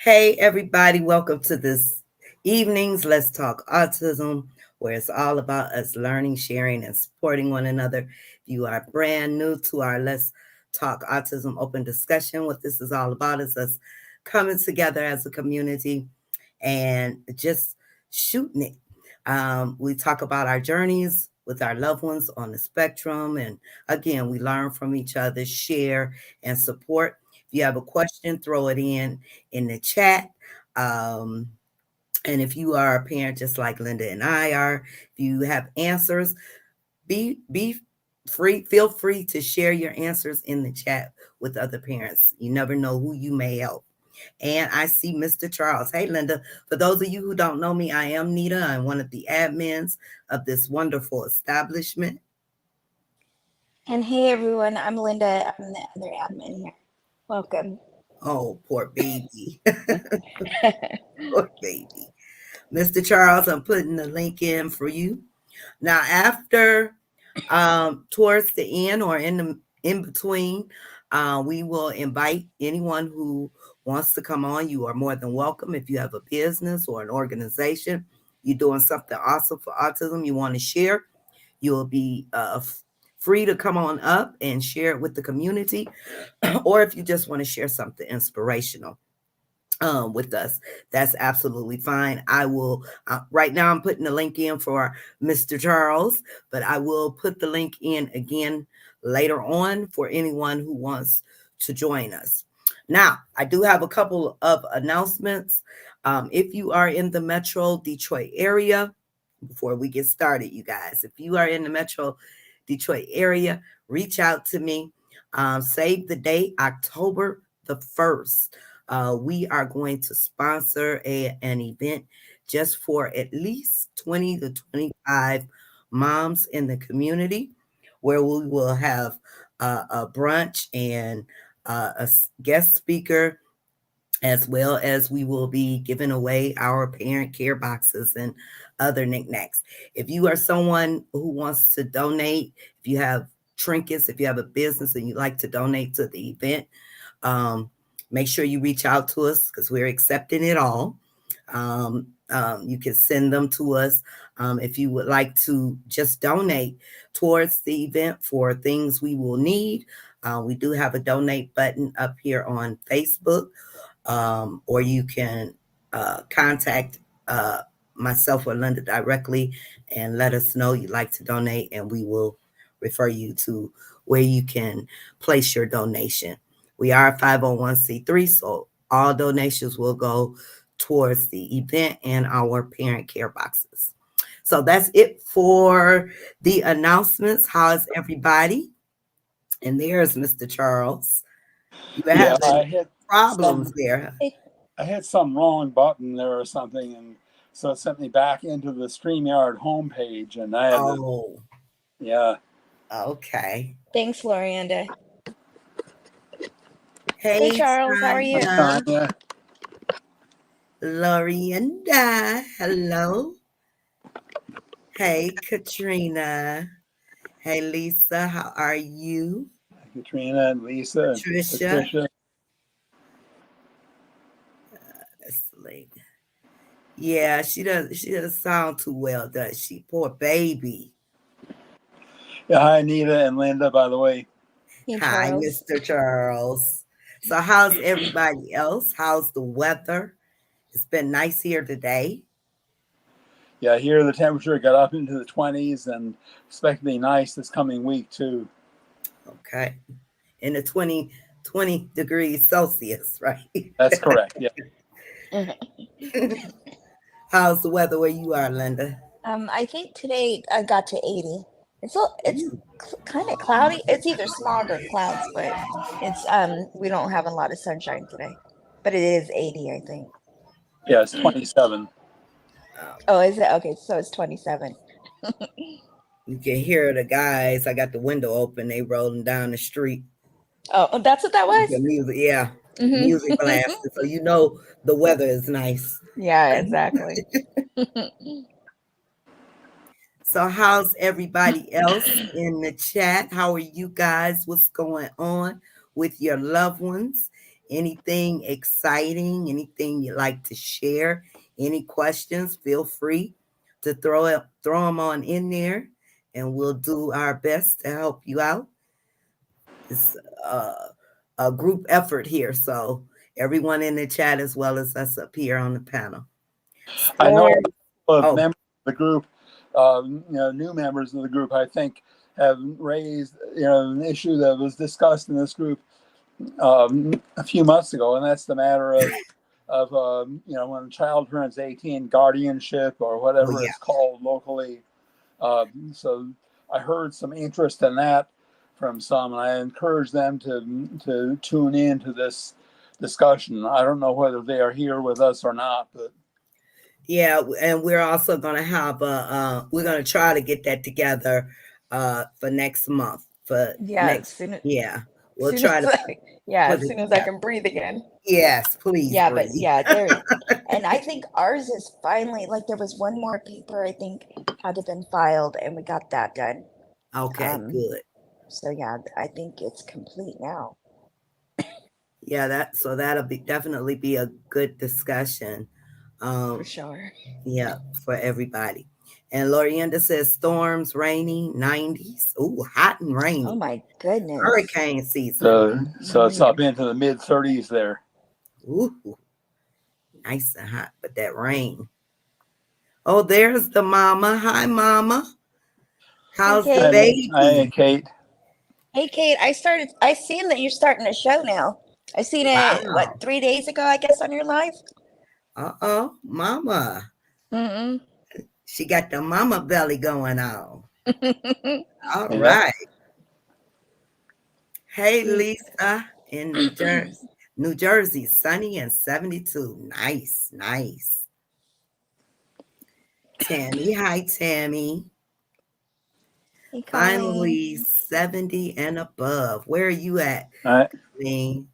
Hey, everybody, welcome to this evening's Let's Talk Autism, where it's all about us learning, sharing, and supporting one another. If you are brand new to our Let's Talk Autism open discussion, what this is all about is us coming together as a community and just shooting it. We talk about our journeys with our loved ones on the spectrum, and again, we learn from each other, share, and support. If you have a question, throw it in the chat. Um, and if you are a parent, just like Linda and I are, if you have answers, be free. Feel free to share your answers in the chat with other parents. You never know who you may help. And I see Mr. Charles. Hey, Linda. For those of you who don't know me, I am Nita. I'm one of the admins of this wonderful establishment. And hey everyone, I'm Linda. I'm the other admin here. Welcome. Oh, poor baby. Poor baby. Mr. Charles, I'm putting the link in for you. Now, after towards the end or in between, we will invite anyone who wants to come on. You are more than welcome. If you have a business or an organization, you're doing something awesome for autism, you want to share, you'll be free to come on up and share it with the community. Or if you just want to share something inspirational with us, that's absolutely fine. I will right now I'm putting the link in for Mr. Charles, but I will put the link in again later on for anyone who wants to join us. Now, I do have a couple of announcements. If you are in the Metro Detroit area, before we get started, you guys, if you are in the Metro Detroit area, reach out to me. Save the date, October the 1st. We are going to sponsor an event just for at least 20 to 25 moms in the community, where we will have a brunch and a guest speaker, as well as we will be giving away our parent care boxes and other knickknacks. If you are someone who wants to donate, if you have trinkets, if you have a business and you'd like to donate to the event, um, make sure you reach out to us because we're accepting it all. You can send them to us if you would like to just donate towards the event for things we will need. We do have a donate button up here on Facebook, or you can contact myself or Linda directly and let us know you'd like to donate, and we will refer you to where you can place your donation. We are a 501c3, so all donations will go towards the event and our parent care boxes. So that's it for the announcements. How's everybody? And there's Mr. Charles. You were Yeah, having problems there. I hit some wrong button there or something, and so it sent me back into the StreamYard homepage, and I had Oh, yeah. okay. Thanks, Lorianda. Hey, Hey Charles, how are you? Tanya. Tanya. Lorienda. Hello. Hey, Katrina. Hey, Lisa. How are you? Katrina and Lisa and Patricia. Patricia. That's the lady. Yeah, she doesn't sound too well, does she? Poor baby. Yeah, hi Anita and Linda, by the way. Hey Hi, Charles. Mr. Charles. So how's everybody else? How's the weather? It's been nice here today. Yeah, here the temperature got up into the 20s and expect to be nice this coming week too. Okay. In the 20 degrees Celsius, right? That's correct. Yeah. How's the weather where you are, Linda? I think today I got to 80. It's kind of cloudy. It's either smog or clouds, but it's we don't have a lot of sunshine today. But it is 80, I think. Yeah, it's 27. Oh, is it? Okay, so it's 27. You can hear the guys. I got the window open. They rolling down the street. Oh, that's what that was? The music, yeah. Mm-hmm. Music blasting. So you know the weather is nice. Yeah, exactly. So how's everybody else in the chat? How are you guys? What's going on with your loved ones anything exciting, anything you'd like to share, any questions, feel free to throw them on in there, and we'll do our best to help you out. It's a group effort here, so everyone in the chat as well as us up here on the panel. I know Storm. Oh, members of the group, new members of the group, I think, have raised, an issue that was discussed in this group a few months ago, and that's the matter of when a child turns 18, guardianship or whatever yeah. it's called locally. So I heard some interest in that from some, and I encourage them to tune in to this discussion. I don't know whether they are here with us or not, but Yeah, and we're also going to have we're going to try to get that together for next month. For Yeah, next, yeah, we'll soon try as to put as it soon as I together. can breathe again. Yes, please Yeah, but breathe. yeah, there. And I think ours is finally, like, there was one more paper I think had to been filed, and we got that done. Okay, good. So yeah, I think it's complete now. Yeah, that'll definitely be a good discussion. For sure. Yeah, for everybody. And Lorienda says storms, rainy, 90s. Ooh, hot and Oh rainy. my goodness. Hurricane season. so it's up into the mid 30s there. Ooh, nice and hot, but that rain. Oh, there's the mama. Hi, mama. How's the Kate. baby? Hi, Kate. Hey Kate, I seen that you're starting a show now. I seen it Wow. 3 days ago, I guess, on your live. Uh-oh, mama. Mm-mm. She got the mama belly going on. All Yeah. right. Hey, Lisa in New Jersey. New Jersey, sunny and 72. Nice, nice. Tammy, hi, Tammy. Hey, Finally, 70 and above. Where are you at? All Colleen?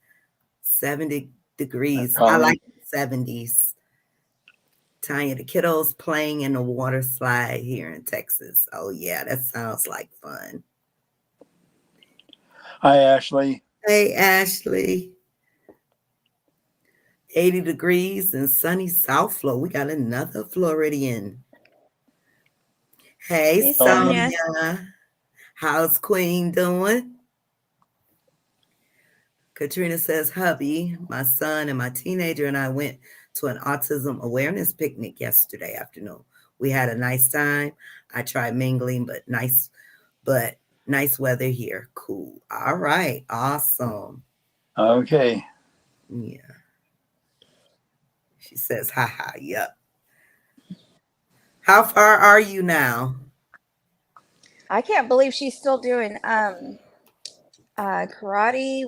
70 degrees. I right. like the 70s. Tanya, the kiddos playing in the water slide here in Texas. Oh, yeah, that sounds like fun. Hi, Ashley. Hey, Ashley. 80 degrees in sunny South Florida. We got another Floridian. Hey, Hey, Sonia. Sonia. How's Queen doing? Katrina says, hubby, my son and my teenager and I went to an autism awareness picnic yesterday afternoon. We had a nice time. I tried mingling, but nice weather here. Cool. All right. Awesome. Okay. Yeah. She says, haha, yep. How far are you now? I can't believe she's still doing karate,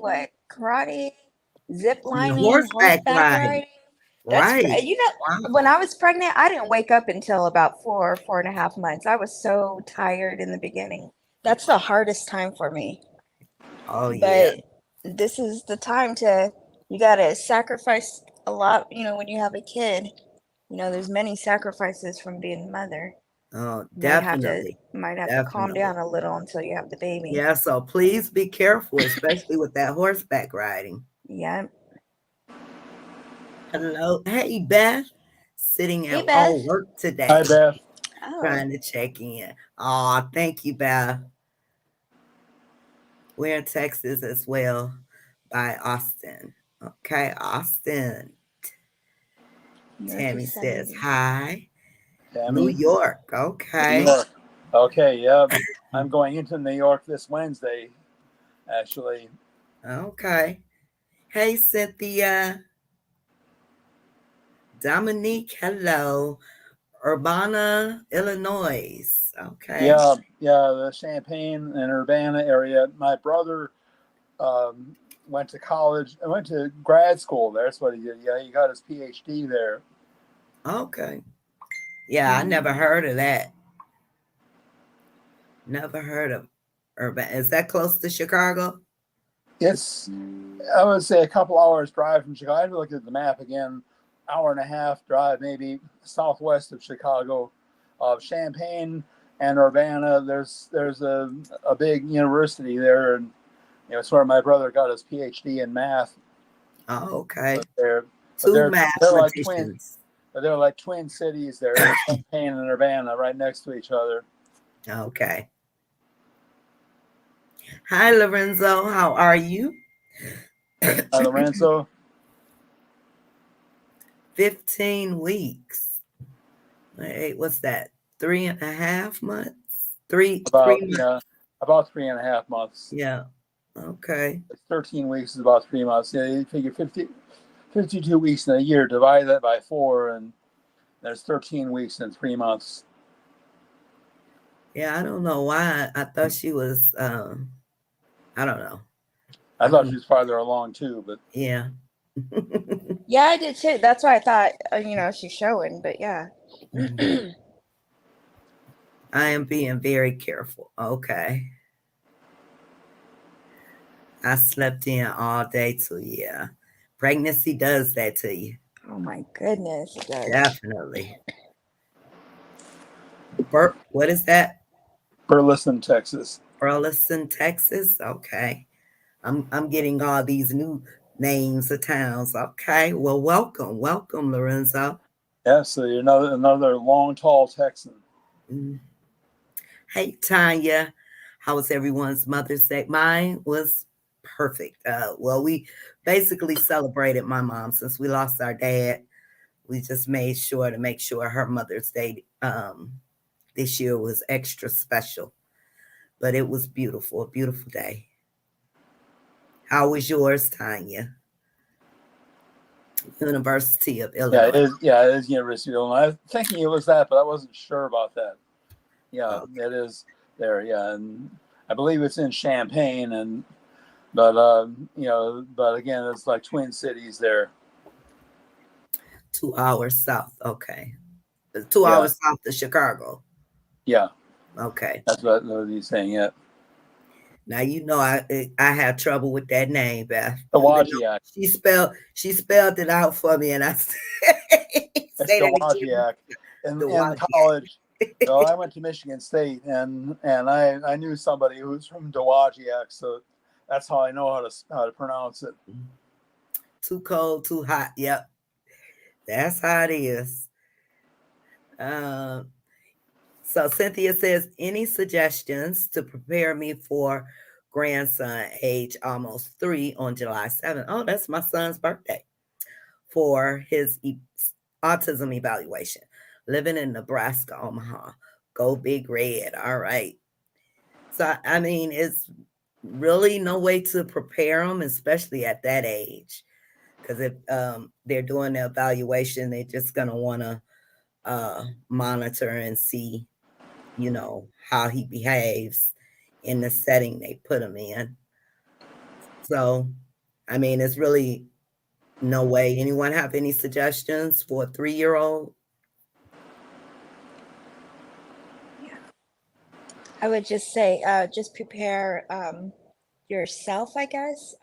zip lining, Horseback horseback riding. riding. That's Right. wow. When I was pregnant, I didn't wake up until about 4.5 months. I was so tired in the beginning. That's the hardest time for me. Oh, yeah. But this is the time you gotta sacrifice a lot, when you have a kid. There's many sacrifices from being a mother. Oh, Might have to definitely. calm down a little until you have the baby. Yeah, so please be careful, especially with that horseback riding. Yeah. Hello. Hey, Beth. Sitting Hey, at Beth. work today. Hi, Beth. Trying to check in. Oh, thank you, Beth. We're in Texas as well by Austin. Okay, Austin. Tammy says hi. Tammy. New York. Okay. New York. Okay, yeah. I'm going into New York this Wednesday, actually. Okay. Hey, Cynthia. Dominique, hello. Urbana, Illinois. Okay. Yeah, the Champaign and Urbana area. My brother went to college. I went to grad school there. That's what he did. Yeah, he got his PhD there. Okay. Yeah, I never heard of that. Never heard of Urbana. Is that close to Chicago? It's, I would say, a couple hours drive from Chicago. I have to look at the map again. Hour and a half drive, maybe southwest of Chicago. Champaign and Urbana. There's a big university there, and it's where my brother got his PhD in math. Oh, okay. But they're but Two they're like twin. mathematicians. But they're like twin cities. They're Champaign and Urbana right next to each other. Okay. Hi, Lorenzo. How are you? Lorenzo, 15 weeks. Wait, what's that? 3.5 months? Three about months. about 3.5 months. Yeah. Okay. 13 weeks is about 3 months. Yeah, you figure 52 weeks in a year. Divide that by 4, and there's 13 weeks in 3 months. Yeah, I don't know why. I thought she was I don't know. I thought she was farther along too, but Yeah. Yeah, I did too. That's why I thought, she's showing, but yeah. I am being very careful. Okay. I slept in all day too. Yeah. Pregnancy does that to you. Oh my goodness, it does. Definitely. What is that? Burleson, Texas. Burleson, Texas. Okay. I'm getting all these new names of towns. Okay. Well, welcome, Lorenzo. Yeah, so you're another long, tall Texan. Mm. Hey, Tanya. How was everyone's Mother's Day? Mine was perfect. Well, we basically celebrated my mom since we lost our dad. We just made sure to make sure her Mother's Day this year was extra special. But it was beautiful, a beautiful day. How was yours, Tanya? University of Yeah, it Illinois. is. Yeah, it is University of Illinois. I was thinking it was that, but I wasn't sure about that. Yeah, Okay. it is there. Yeah, and I believe it's in Champaign, but but again, it's like twin cities there. 2 hours south. Okay. 2 Yeah, hours south of Chicago. yeah, Okay. that's what he's saying. Yeah, Now you know I have trouble with that name, Beth. the Even though Wajiak. she spelled it out for me, and I say It's the that again. Wajiak. The In Waji. college, well, I went to Michigan State, and I knew somebody who was from Dowagiac, so that's how I know how to pronounce it. Too cold, too hot. Yep, that's how it is. Um, so Cynthia says, any suggestions to prepare me for grandson, age almost 3, on July 7th? Oh, that's my son's birthday. For his autism evaluation. Living in Nebraska, Omaha. Go Big Red. All right. So, I mean, it's really no way to prepare them, especially at that age. Because if they're doing the evaluation, they're just going to want to monitor and see, how he behaves in the setting they put him in. So, I mean, it's really no way. Anyone have any suggestions for a 3-year-old? I would just say, just prepare yourself, I guess,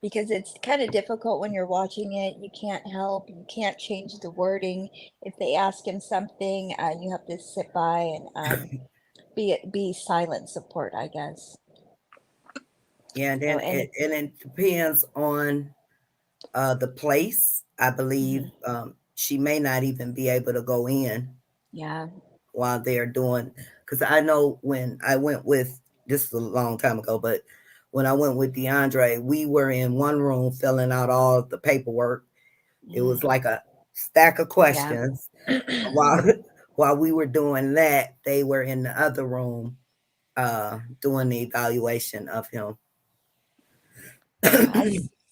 because it's kind of difficult when you're watching it. You can't help, you can't change the wording. If they ask him something, you have to sit by and be silent support, I guess. Yeah, and So, then it depends on the place. I believe she may not even be able to go in yeah. while they're doing. Because I know when I went with, this is a long time ago, but when I went with DeAndre, we were in one room filling out all the paperwork. It was like a stack of Yeah. questions. While while we were doing that, they were in the other room doing the evaluation of him. Yeah, I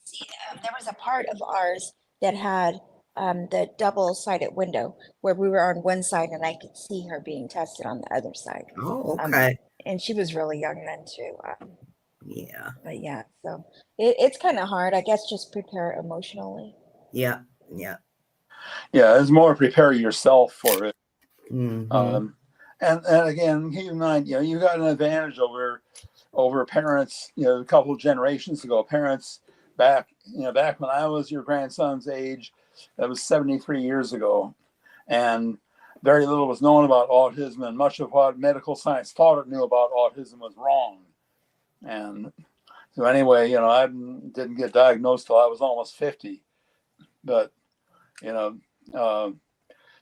see. There was a part of ours that had the double-sided window where we were on one side and I could see her being tested on the other side. Oh, Um, okay. and she was really young then too. Yeah. But yeah, so it's kind of hard. I guess just prepare emotionally. Yeah. Yeah. Yeah, it's more prepare yourself for it. Mm-hmm. And again, keep in mind, you got an advantage over parents. A couple of generations ago, parents back when I was your grandson's age, that was 73 years ago, and very little was known about autism, and much of what medical science thought it knew about autism was wrong. And So anyway, I didn't get diagnosed till I was almost 50. But, you know, uh,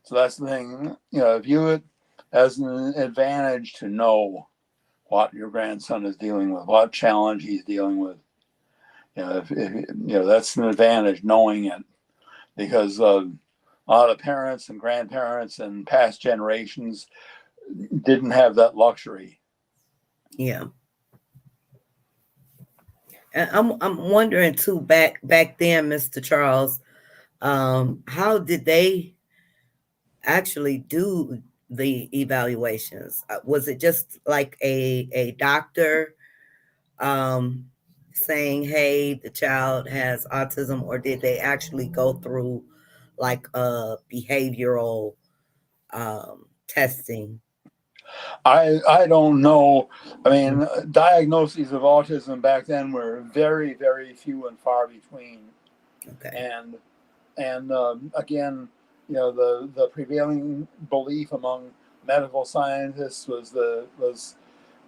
so that's the thing, view it as an advantage to know what your grandson is dealing with, what challenge he's dealing with. That's an advantage, knowing it, because a lot of parents and grandparents and past generations didn't have that luxury. Yeah. And I'm wondering too, back then, Mr. Charles, how did they actually do the evaluations? Was it just like a doctor um, saying, "Hey, the child has autism," or did they actually go through like a behavioral testing? I don't know. I mean, diagnoses of autism back then were very, very few and far between. Okay. And again, the prevailing belief among medical scientists was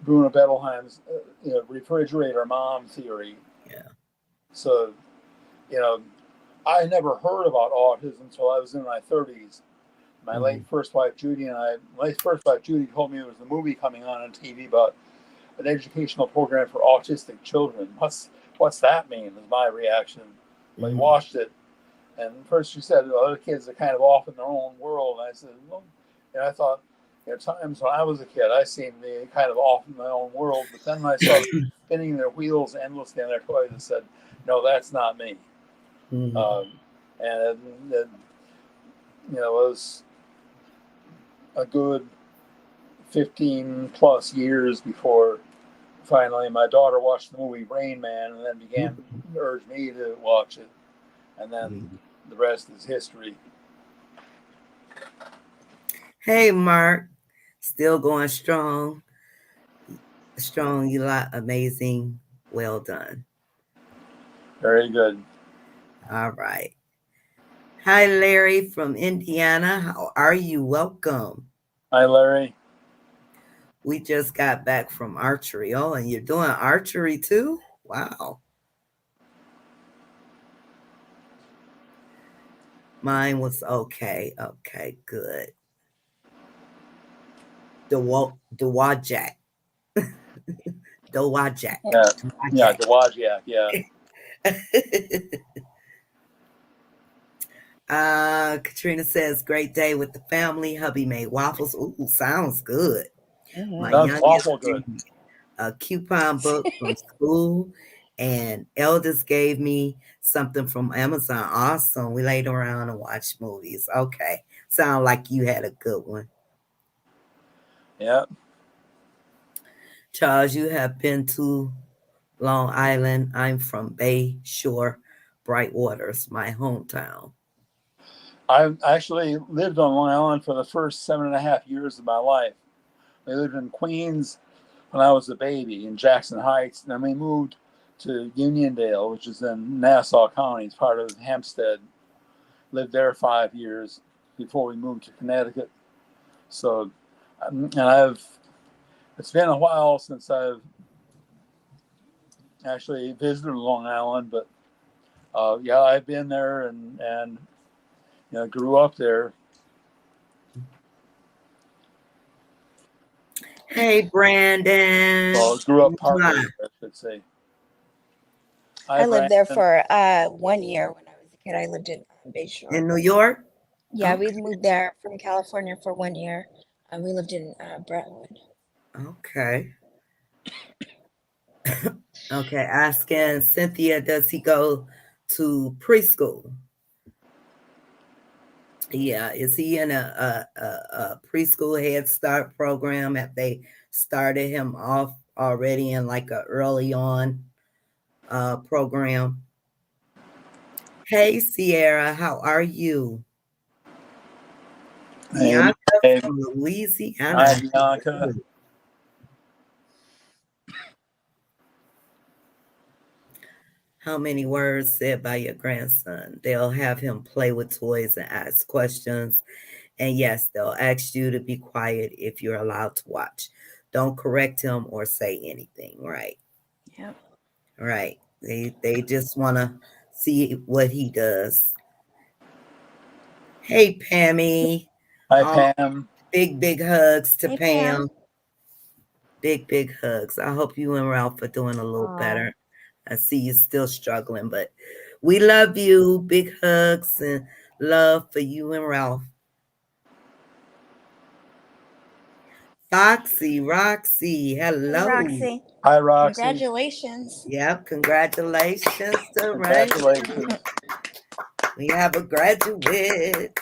Bruno Bettelheim's refrigerator mom theory. Yeah. So, you know, I never heard about autism until I was in my 30s. My late first wife Judy told me there was a movie coming on TV about an educational program for autistic children. What's that mean? Was my reaction. But we watched it, and first she said, "Well, other kids are kind of off in their own world." And I said, "Well," and I thought, at times when I was a kid, I seemed to be kind of off in my own world. But then I saw them spinning their wheels endlessly on their toys and said, "No, that's not me." And it was a good 15 plus years before finally my daughter watched the movie Rain Man and then began to urge me to watch it. And then the rest is history. Hey, Mark, still going strong. Strong, you lot, amazing. Well done. Very good. All right. Hi, Larry from Indiana. How are you? Welcome. Hi, Larry. We just got back from archery. Oh, and you're doing archery too? Wow. Mine was okay. Okay, good. Dewajak. Dewajak. Yeah, Dowagiac, yeah. Katrina says, great day with the family. Hubby made waffles. Ooh, sounds good. My Sounds youngest awful good. a coupon book from school, and eldest gave me something from Amazon. Awesome. We laid around and watched movies. Okay. Sound like you had a good one. Yeah. Charles, you have been to Long Island. I'm from Bay Shore, Bright Waters, my hometown. I actually lived on Long Island for the first 7.5 years of my life. We lived in Queens when I was a baby in Jackson Heights. And then we moved to Uniondale, which is in Nassau County. It's part of Hampstead. Lived there 5 years before we moved to Connecticut. So, it's been a while since I've actually visited Long Island, but yeah, I've been there and grew up there. Hey, Brandon. Well, grew up partly, I should say. I lived there for 1 year when I was a kid. I lived in Bay Shore. In New York? Yeah, we moved there from California for 1 year. We lived in Brentwood. Okay. Okay, asking Cynthia, does he go to preschool? Yeah, is he in a preschool Head Start program? Have they started him off already in like a early on program? Hey, Sierra, how are you? Bianca from Louisiana. Hi, Bianca. How many words said by your grandson? They'll have him play with toys and ask questions. And yes, they'll ask you to be quiet if you're allowed to watch. Don't correct him or say anything, right? Yeah. Right. They just want to see what he does. Hey, Pammy. Hi, Oh, Pam. big hugs to Hey, Pam. Pam. Big hugs. I hope you and Ralph are doing a little Oh, better. I see you still struggling, but we love you. Big hugs and love for you and Ralph. Foxy, Roxy, hey, hello. Roxy. Hi, Roxy. Congratulations. Yep, congratulations to Raymond. Congratulations. We have a graduate.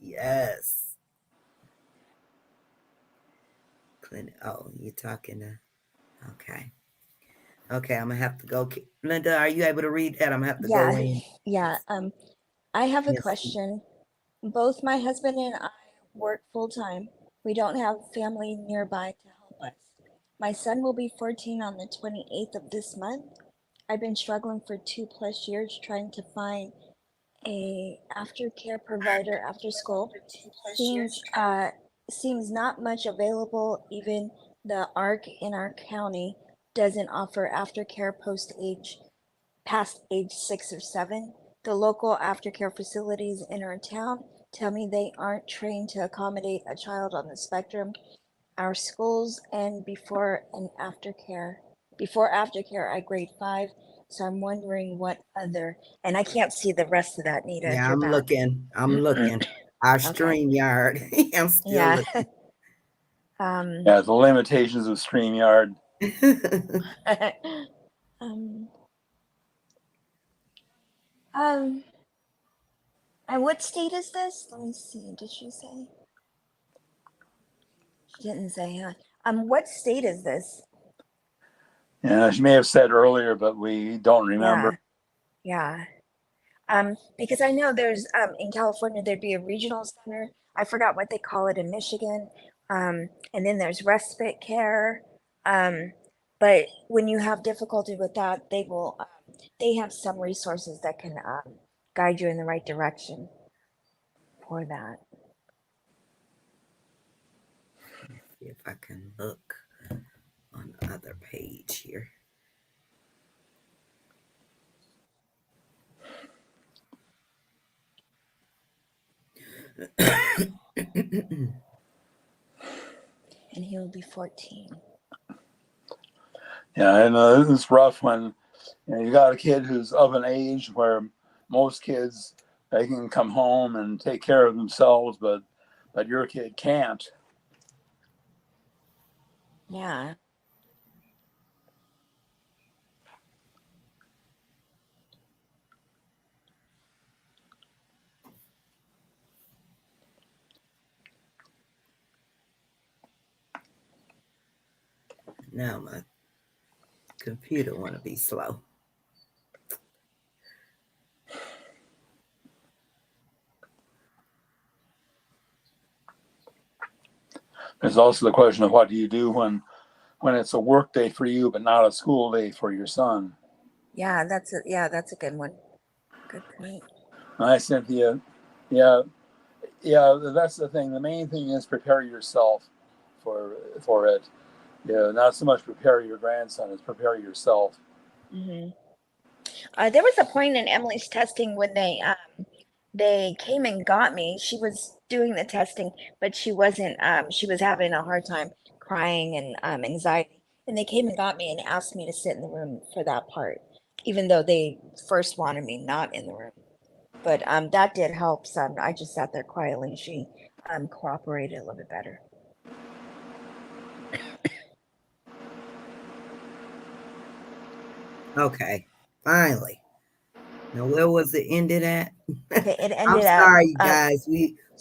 Yes. Clinic. Oh, you're talking to. Okay. Okay, I'm gonna have to go. Linda, are you able to read that? I'm gonna have to go Yeah, in. yeah. I have a Yes. question. Both my husband and I work full time. We don't have family nearby to help us. My son will be 14 on the 28th of this month. I've been struggling for 2+ years trying to find a aftercare provider after school. Seems not much available. Even the ARC in our county doesn't offer aftercare past age 6 or 7. The local aftercare facilities in our town tell me they aren't trained to accommodate a child on the spectrum. Our schools end before aftercare at grade 5. So I'm wondering what other, and I can't see the rest of that, Nita, if Yeah, you're I'm back. looking. I'm looking. Our Okay. stream yard. I'm still Yeah. looking. um, Yeah, the limitations of StreamYard. um, um, and what state is this? Let me see. Did she say? She didn't say, huh? What state is this? Yeah, she may have said earlier, but we don't remember. Yeah, yeah. Because I know there's in California there'd be a regional center. I forgot what they call it in Michigan. And then there's respite care. Um, but when you have difficulty with that, they have some resources that can guide you in the right direction for that. See if I can look on the other page here. And he will be 14. Yeah, and it's rough when you got a kid who's of an age where most kids they can come home and take care of themselves, but your kid can't. Yeah. Now my computer want to be slow. There's also the question of what do you do when it's a work day for you but not a school day for your son. That's a good one. Good point. Hi, Cynthia. Yeah, yeah, that's the thing. The main thing is prepare yourself for it. Yeah, not so much prepare your grandson, it's prepare yourself. Hmm. There was a point in Emily's testing when they came and got me. She was doing the testing, but she was having a hard time crying and anxiety. And they came and got me and asked me to sit in the room for that part, even though they first wanted me not in the room. But that did help some. I just sat there quietly and she cooperated a little bit better. Okay, finally. Now where was it ended at? Okay, it I'm ended up sorry, guys.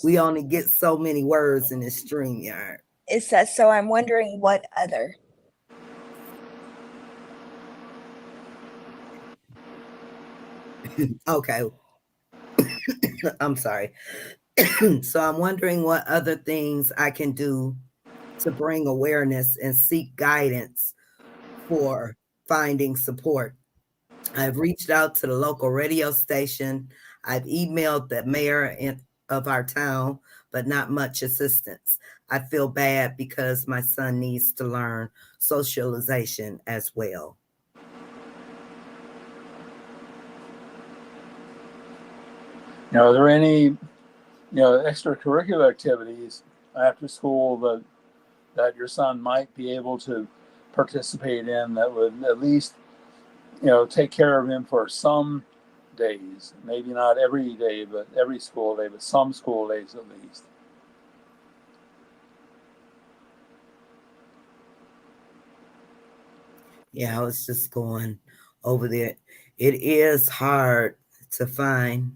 We only get so many words in this stream yard. it says, so I'm wondering what other. Okay, I'm sorry. So I'm wondering what other things I can do to bring awareness and seek guidance for finding support. I've reached out to the local radio station. I've emailed the of our town, but not much assistance. I feel bad because my son needs to learn socialization as well. Are there any extracurricular activities after school that your son might be able to participate in that would at least take care of him for some days, maybe not every day, but every school day, but some school days at least? Yeah, I was just going over there. It is hard to find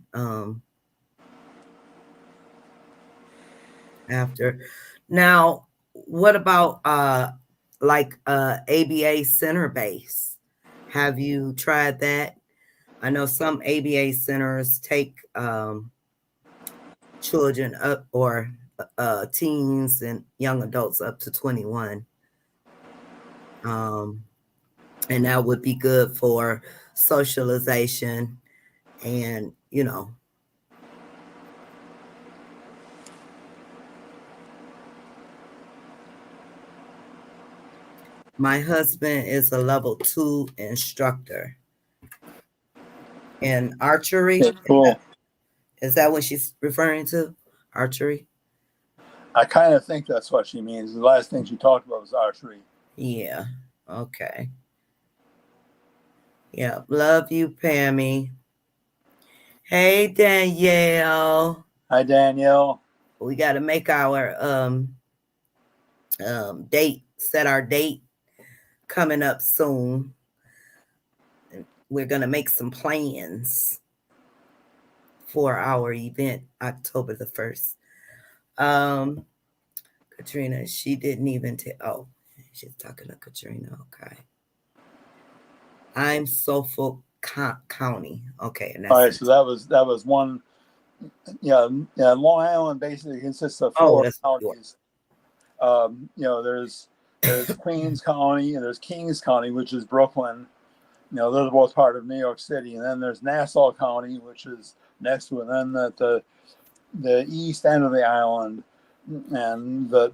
after. Now, what about like ABA center base? Have you tried that? I know some ABA centers take children up or teens and young adults up to 21. Um, and that would be good for socialization and, my husband is a level 2 instructor in archery. That's cool. Is that what she's referring to? Archery? I kind of think that's what she means. The last thing she talked about was archery. Yeah. Okay. Yeah. Love you, Pammy. Hey, Danielle. Hi, Danielle. We got to make our date, set our date coming up soon. We're going to make some plans for our event October the 1st. Katrina, she didn't even oh, she's talking to Katrina. Okay. I'm Suffolk County. Okay. And All that's right, so that was one. Yeah, Long Island basically consists of four counties. There's Queens County and there's Kings County, which is Brooklyn. Those are both part of New York City, and then there's Nassau County, which is next to it. And then at the east end of the island, and the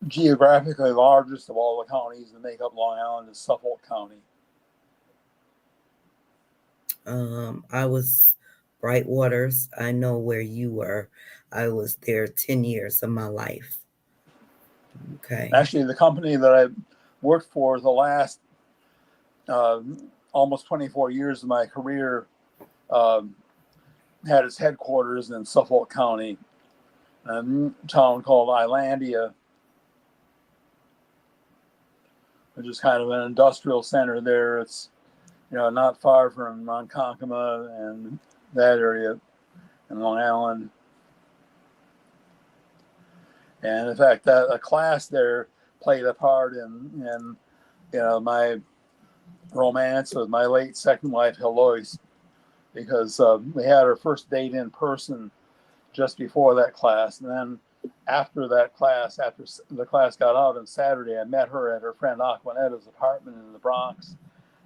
geographically largest of all the counties that make up Long Island is Suffolk County. I was Brightwaters. I know where you were. I was there 10 years of my life. Okay. Actually, the company that I worked for the last almost 24 years of my career had its headquarters in Suffolk County, a town called Islandia, which is kind of an industrial center there. It's not far from Ronkonkoma and that area in Long Island. And in fact, a class there played a part in my romance with my late second wife, Heloise, because we had our first date in person just before that class. And then after that class, after the class got out on Saturday, I met her at her friend Aquanetta's apartment in the Bronx.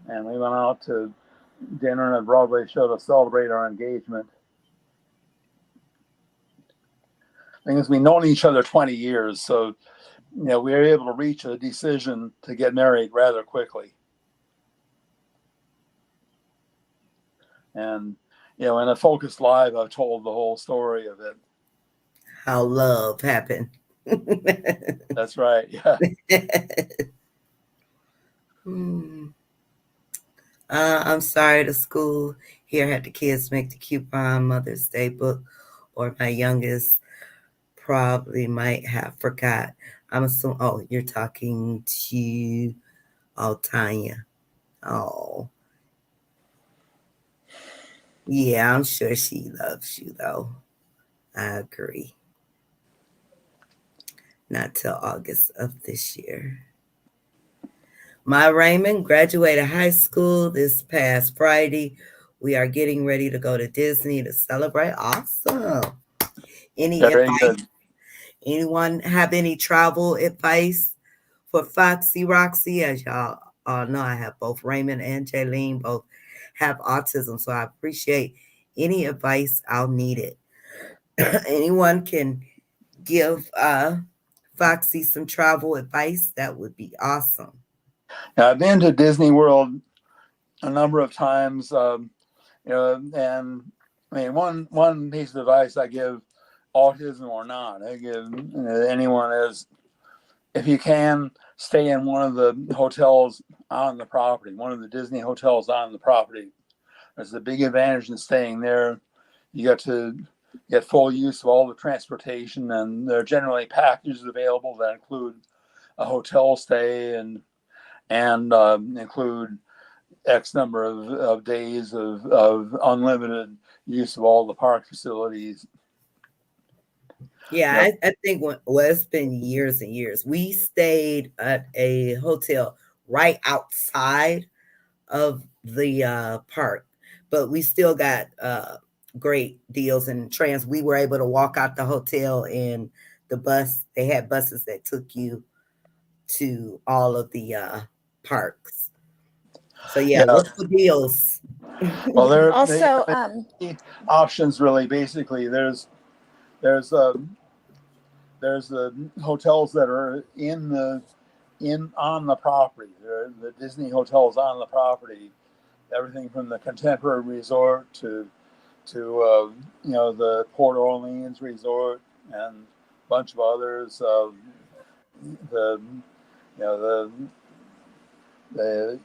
And we went out to dinner and a Broadway show to celebrate our engagement. Because we've known each other 20 years, so we were able to reach a decision to get married rather quickly. And in a Focus Live, I've told the whole story of it. How love happened. That's right. Yeah. I'm sorry, the school here had the kids make the coupon Mother's Day book, or my youngest probably might have forgot. I'm assuming, oh, you're talking to, Tanya. Oh. Yeah, I'm sure she loves you, though. I agree. Not till August of this year. My Raymond graduated high school this past Friday. We are getting ready to go to Disney to celebrate. Awesome. Any Very advice? good. Anyone have any travel advice for Foxy Roxy? As y'all all know, I have both Raymond and Jaylene both have autism, so I appreciate any advice. I'll need it. Anyone can give Foxy some travel advice? That would be awesome. Now, I've been to Disney World a number of times, and I mean, one piece of advice I give, autism or not, I give anyone is, if you can, stay in one of the hotels on the property, one of the Disney hotels on the property. There's a big advantage in staying there. You get to get full use of all the transportation, and there are generally packages available that include a hotel stay and include X number of days of unlimited use of all the park facilities. Yeah, You know, I think well, it's been years and years. We stayed at a hotel right outside of the park, but we still got great deals and trans. We were able to walk out the hotel in the bus. They had buses that took you to all of the parks. So yeah, yeah. look for deals. Well, they Also, options really. Basically, there's there's the hotels that are in on the property. The Disney hotels on the property. Everything from the Contemporary Resort to the Port Orleans Resort and a bunch of others. The the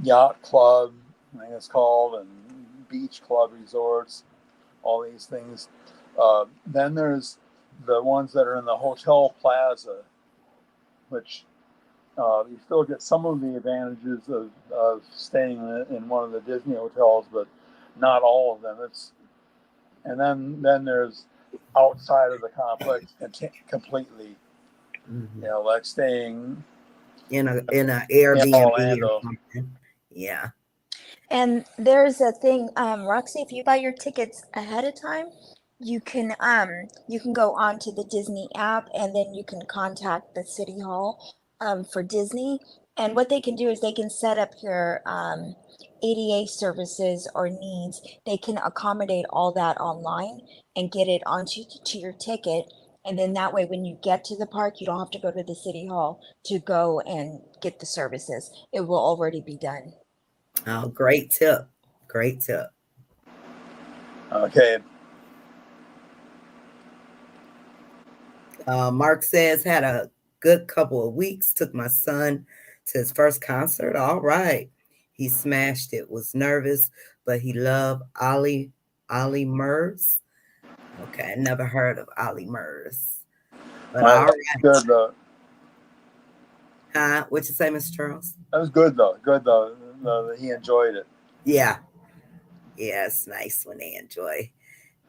Yacht Club, I think it's called, and Beach Club Resorts, all these things. Then there's the ones that are in the Hotel Plaza, which you still get some of the advantages of staying in one of the Disney hotels, but not all of them. And then there's outside of the complex completely, Mhm. like staying In a in Airbnb or Orlando. something. Yeah. and there's a thing, Roxy, if you buy your tickets ahead of time, you can go onto the Disney app and then you can contact the city hall for Disney. And what they can do is they can set up your ADA services or needs. They can accommodate all that online and get it onto to your ticket. And then that way, when you get to the park, you don't have to go to the city hall to go and get the services. It will already be done. Oh, great tip. Great tip. Okay. Mark says, had a good couple of weeks. Took my son to his first concert. All right. He smashed it. Was nervous, but he loved Ollie Murs. Okay, I never heard of Ollie Murs. But Well, all that right. was good though. Huh? What you say, Mr. Charles? That was good though. Good though. He enjoyed it. Yeah. Yeah, it's nice when they enjoy.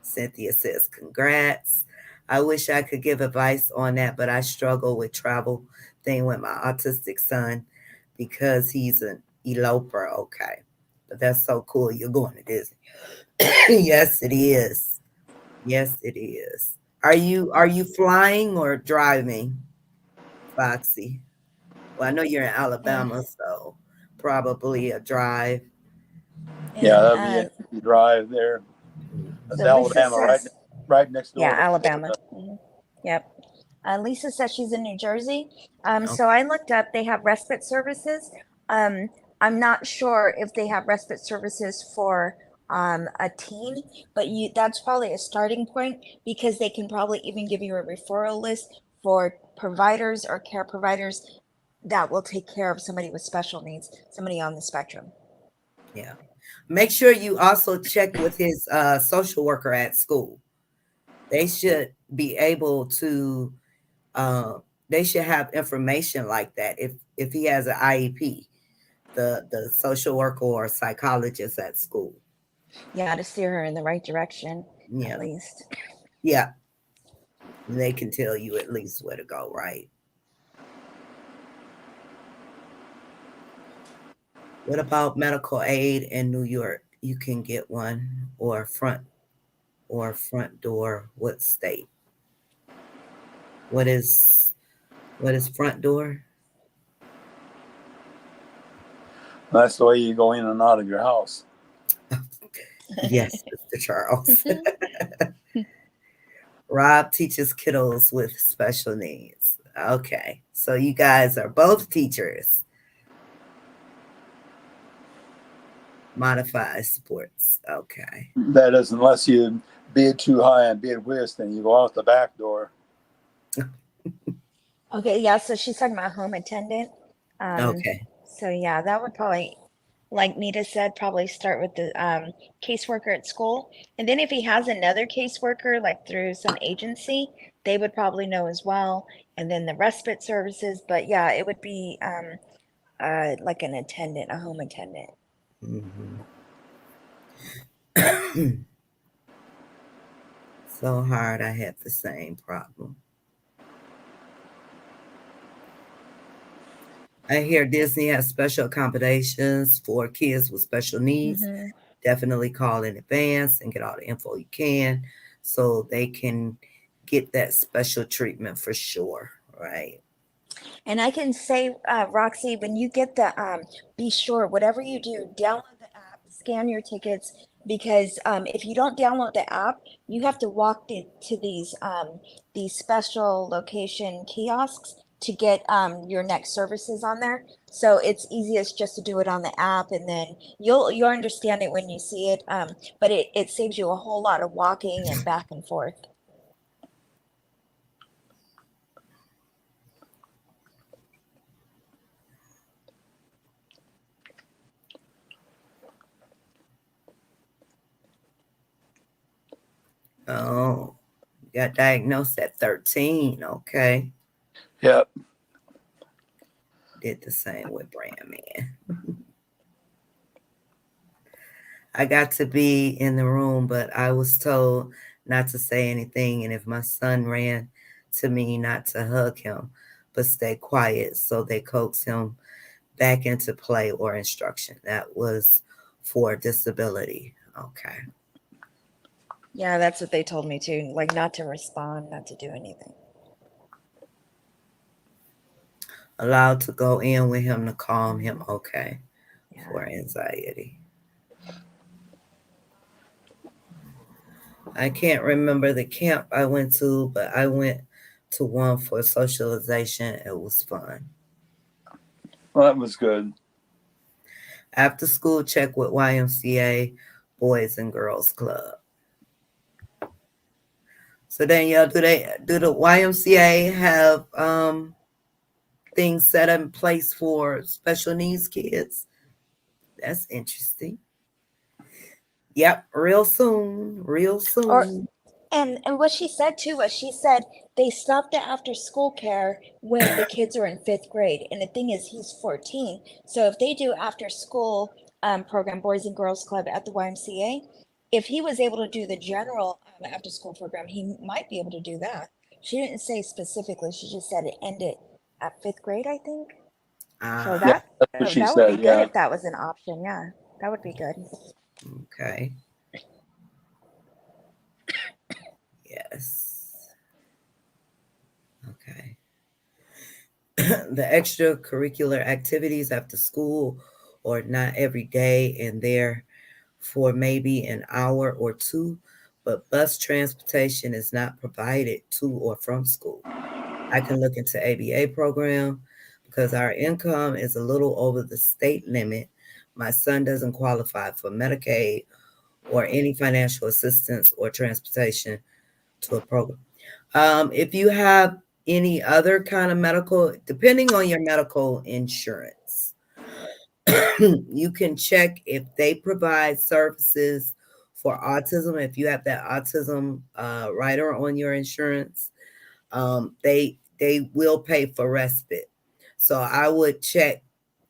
Cynthia says, congrats. I wish I could give advice on that, but I struggle with travel thing with my autistic son because he's an eloper. Okay. But that's so cool. You're going to Disney. Yes, it is. Yes, it is. Are you flying or driving, Foxy? Well, I know you're in And Alabama, so probably a drive. Yeah, and that'd be an easy drive there. That's so Lisa Alabama, says, right next yeah, door to Alabama. Florida. Yep. Lisa says she's in New Jersey. Oh, So I looked up, they have respite services. Um, I'm not sure if they have respite services for a teen, but that's probably a starting point because they can probably even give you a referral list for providers or care providers that will take care of somebody with special needs, somebody on the spectrum. yeah. Make sure you also check with his social worker at school. They should be able to. Uh, they should have information like that if he has an IEP. The social worker or psychologist at school. Yeah, to steer her in the right direction, at Yeah, least. yeah. They can tell you at least where to go. Right. What about medical aid in New York? You can get one or front door. What state? What is front door? That's the way you go in and out of your house. Yes, Mr. Charles. Rob teaches kiddos with special needs. Okay. So you guys are both teachers. Modified sports. Okay. That is, unless you bid too high and bid whist, then you go out the back door. Okay, yeah, so she's talking about home attendant. Um, Okay. so yeah, that would probably, like Nita said, probably start with the caseworker at school. And then if he has another caseworker, like through some agency, they would probably know as well. And then the respite services, but yeah, it would be like an attendant, a home attendant. Hmm. So hard. I had the same problem. I hear Disney has special accommodations for kids with special needs. Hmm. Definitely call in advance and get all the info you can so they can get that special treatment for sure. Right. And I can say, Roxy, when you get the, be sure, whatever you do, download the app, scan your tickets, because if you don't download the app, you have to walk to these special location kiosks to get your next services on there. So it's easiest just to do it on the app, and then you'll understand it when you see it. But it saves you a whole lot of walking and back and forth. Oh, got diagnosed at 13. Okay. Yep. Did the same with Brand Man. I got to be in the room, but I was told not to say anything. And if my son ran to me, not to hug him, but stay quiet. So they coaxed him back into play or instruction. That was for disability. Okay. Yeah, that's what they told me too. Like not to respond, not to do anything. Allowed to go in with him to calm him. Hmm. Okay. Yeah. For anxiety. I can't remember the camp I went to, but I went to one for socialization. It was fun. Well, that was good. After school check with YMCA Boys and Girls Club. So Danielle, do the YMCA have things set in place for special needs kids? That's interesting. Yep, real soon, real Or soon. and what she said too was she said they stopped the after school care when the kids are in fifth grade. And the thing is he's 14. So if they do after school program, Boys and Girls Club at the YMCA, if he was able to do the general after school program, he might be able to do that. She didn't say specifically, she just said it ended at fifth grade, I think. So Yeah, Ah, that's what she that would be said. good Yeah. if that was an option. Yeah, that would be good. okay. Yes. Okay. The extracurricular activities after school or not every day and there for maybe an hour or two, but bus transportation is not provided to or from school. I can look into ABA program because our income is a little over the state limit. My son doesn't qualify for Medicaid or any financial assistance or transportation to a program. If you have any other kind of medical, depending on your medical insurance, you can check if they provide services for autism. If you have that autism rider on your insurance, they will pay for respite. So I would check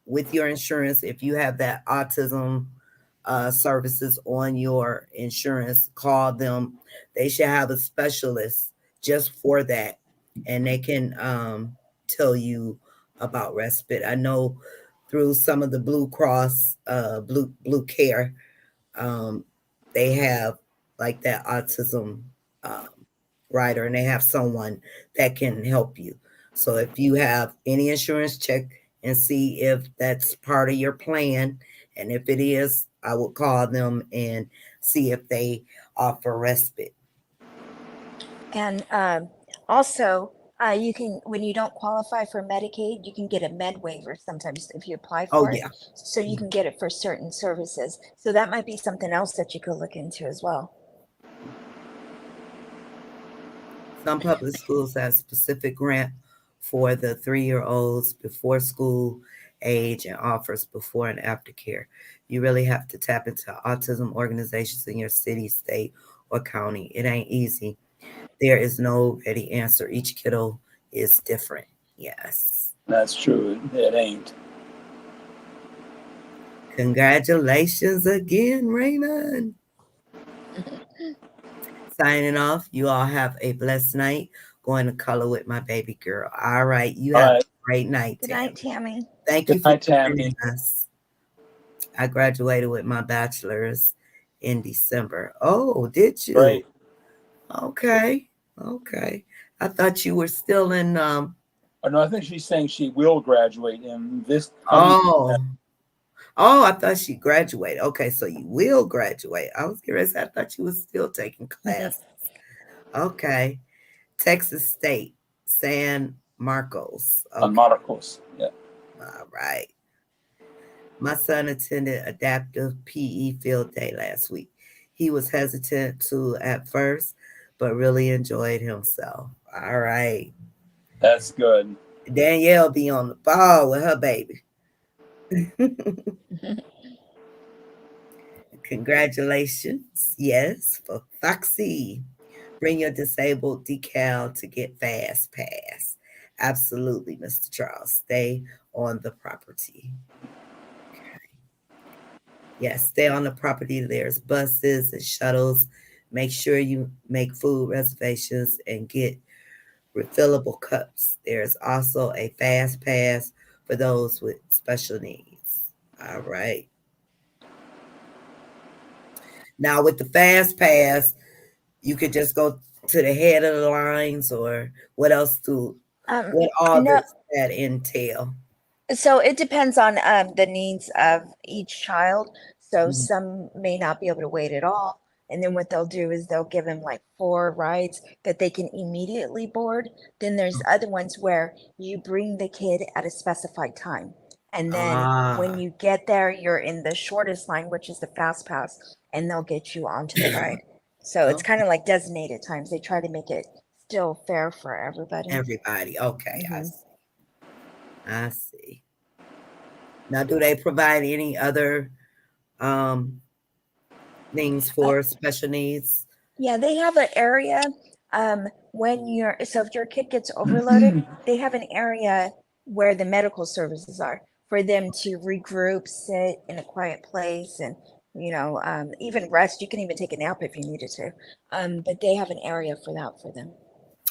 with your insurance if you have that autism services on your insurance. Call them. They should have a specialist just for that, and they can tell you about respite. I know through some of the Blue Cross, Blue Care, um, they have like that autism um, rider, and they have someone that can help you. So if you have any insurance, check and see if that's part of your plan. And if it is, I would call them and see if they offer respite. And also, You can, when you don't qualify for Medicaid, you can get a med waiver sometimes if you apply Oh for it. yeah. So you can get it for certain services. So that might be something else that you could look into as well. Some public schools have specific grant for the 3-year-olds before school age and offers before and after care. You really have to tap into autism organizations in your city, state, or county. It ain't easy. There is no ready answer. Each kiddo is different. Yes. That's true. It ain't. Congratulations again, Raymond. Signing off. You all have a blessed night. Going to color with my baby girl. All right. You All have a right. great night, Good Tammy. night, Tammy. Thank Good you for night, joining Tammy. us. I graduated with my bachelor's in December. Oh, did you? Great. Okay. Okay. I thought you were still in Oh, no, I think she's saying she will graduate in this coming. oh. Oh, I thought she graduated. Okay, so you will graduate. I was curious. I thought you was still taking classes. Okay. Texas State, San Marcos. On Okay. Marcos. Yeah. All right. My son attended adaptive PE field day last week. He was hesitant to at first, but really enjoyed himself. All right. That's good. Danielle be on the ball with her baby. Congratulations. Yes, for Foxy. Bring your disabled decal to get fast pass. Absolutely, Mr. Charles. Stay on the property. Yes, stay on the property. There's buses and shuttles. Make sure you make food reservations and get refillable cups. There's also a fast pass for those with special needs. All right. Now with the fast pass, you could just go to the head of the lines, or what else do Um, what all no, does that entail? so it depends on the needs of each child. So Mhm. some may not be able to wait at all. And then what they'll do is they'll give them like 4 rides that they can immediately board. Then there's other ones where you bring the kid at a specified time. And then when Ah, you get there, you're in the shortest line, which is the fast pass, and they'll get you onto the ride. So it's oh, kind of like designated times. They try to make it still fair for everybody. everybody. Okay, I Hmm. see. I see. Now, do they provide any other um things for special needs? Yeah, they have an area when you're so if your kid gets overloaded, they have an area where the medical services are for them to regroup, sit in a quiet place, and even rest. You can even take a nap if you needed to. But they have an area for that for them.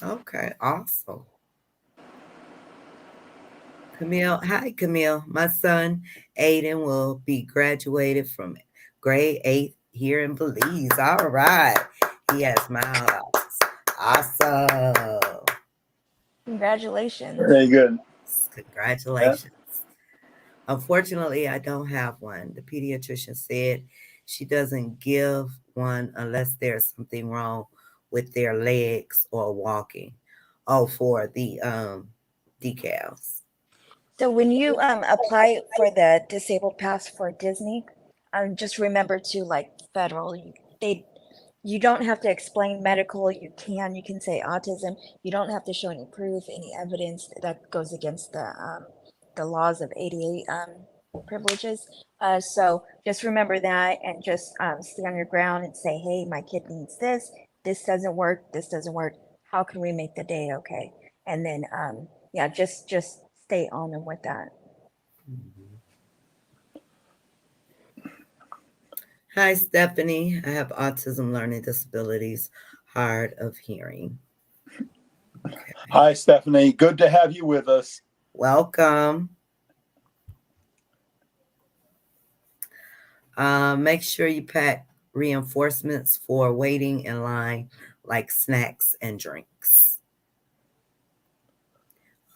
Okay, awesome. Camille, hi Camille. My son Aiden will be graduated from grade 8 here in Belize. All right. He has miles. Awesome. Congratulations. Very good. Yeah. Congratulations. Unfortunately, I don't have one. The pediatrician said she doesn't give one unless there's something wrong with their legs or walking. Oh, for the decals. So when you apply for the disabled pass for Disney, just remember to like federal. They You don't have to explain medical. You can say autism. You don't have to show any proof, any evidence that goes against the laws of ADA privileges. So just remember that and just stay on your ground and say, hey, my kid needs this. This doesn't work. This doesn't work. How can we make the day okay? And then yeah, just stay on them with that. Mhm. Hi, Stephanie. I have autism learning disabilities, hard of hearing. Okay. Hi, Stephanie. Good to have you with us. Welcome. Make sure you pack reinforcements for waiting in line, like snacks and drinks.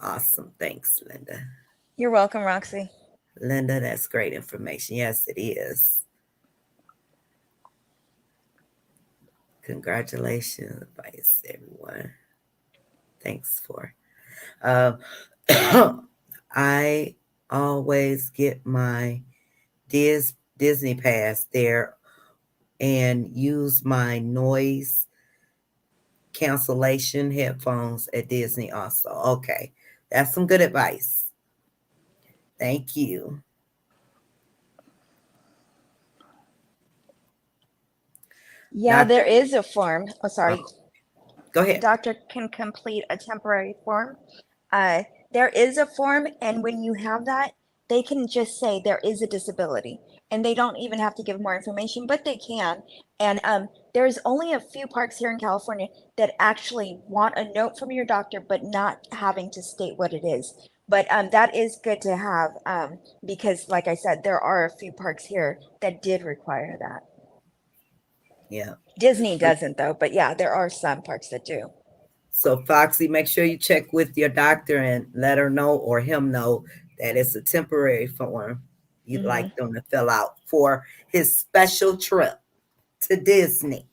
Awesome. Thanks, Linda. You're welcome, Roxy. Linda, that's great information. Yes, it is. Congratulations, advice, everyone. Thanks for Uh, I always get my Disney pass there and use my noise cancellation headphones at Disney also. Okay. That's some good advice. Thank you. Yeah, Doctor, there is a form. Oh, sorry. oh, go ahead. Doctor can complete a temporary form. Uh, there is a form, and when you have that, they can just say there is a disability, and they don't even have to give more information, but they can. And there's only a few parks here in California that actually want a note from your doctor, but not having to state what it is. But that is good to have because, like I said, there are a few parks here that did require that. Yeah. Disney doesn't, though, but yeah, there are some parks that do. So, Foxy, make sure you check with your doctor and let her know or him know that it's a temporary form you'd Hmm. like them to fill out for his special trip to Disney.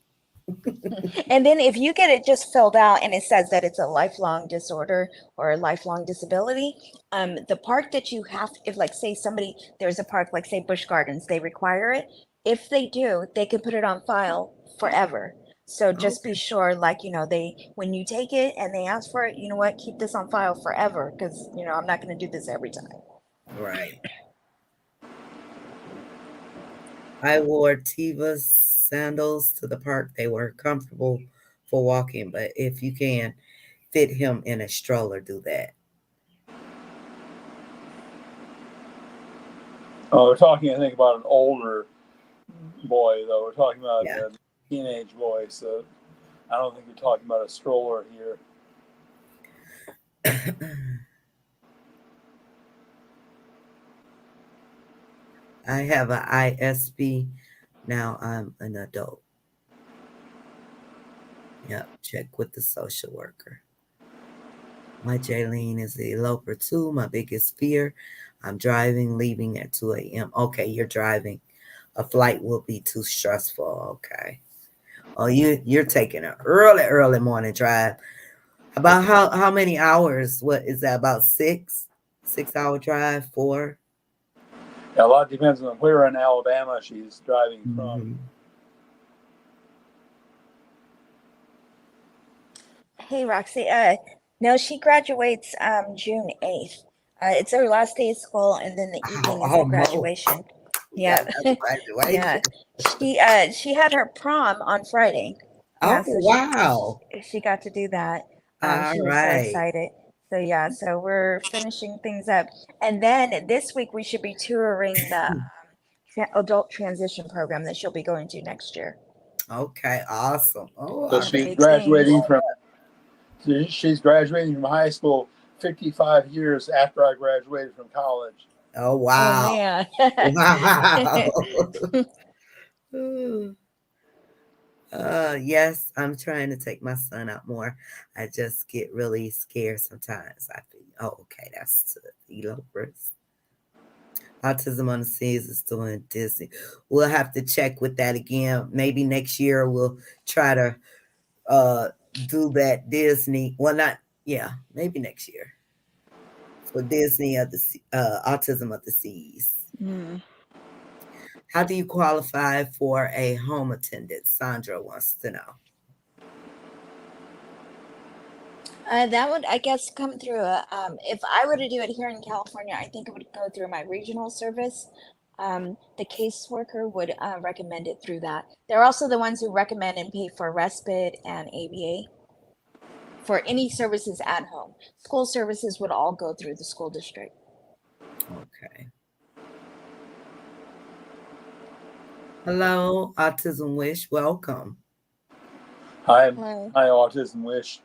And then if you get it just filled out and it says that it's a lifelong disorder or a lifelong disability, the park that you have, if like say somebody, there's a park like say Busch Gardens, they require it. If they do, they can put it on file forever. So just be Okay. sure, like, they, when you take it and they ask for it, you know what, keep this on file forever because, I'm not going to do this every time. Right. I wore Tiva's sandals to the park. They were comfortable for walking, but if you can fit him in a stroller, do that. Oh, we're talking, I think, about an older boy, though. We're talking about Yeah. a teenage boy, so I don't think you're talking about a stroller here. I have an ISP. Now I'm an adult. Yep. Check with the social worker. My Jaylene is the eloper too. My biggest fear. I'm driving, leaving at 2 a.m. Okay, you're driving. A flight will be too stressful. Okay. Oh, you're taking an early morning drive. About how many hours? What is that? About 6 hour drive? 4? Yeah, a lot depends on where in Alabama she's driving from. Mm-hmm. Hey, Roxy. No, she graduates June 8th. It's her last day of school, and then the evening is the Almost. graduation. We got Yeah. another Yeah. graduation. She had her prom on Friday. Oh Yeah, so wow! she got to do that. All She was so right. excited. So yeah, so we're finishing things up. And then this week we should be touring the adult transition program that she'll be going to next year. Okay, awesome. Oh, So all That's right. she's big things. graduating from high school 55 years after I graduated from college. Oh Oh wow! man. Wow. Yes, I'm trying to take my son out more. I just get really scared sometimes. I feel, oh, okay, that's to elopers. Autism on the Seas is doing Disney. We'll have to check with that again. Maybe next year we'll try to uh do that Disney. Well, not yeah, maybe next year for Disney of the Autism of the Seas. Mm. How do you qualify for a home attendant? Sandra wants to know. That would, I guess, come through if I were to do it here in California, I think it would go through my regional service. The caseworker would recommend it through that. They're also the ones who recommend and pay for respite and ABA for any services at home. School services would all go through the school district. Okay. Hello, Autism Wish. Welcome. Hi, Hello. hi, Autism Wish.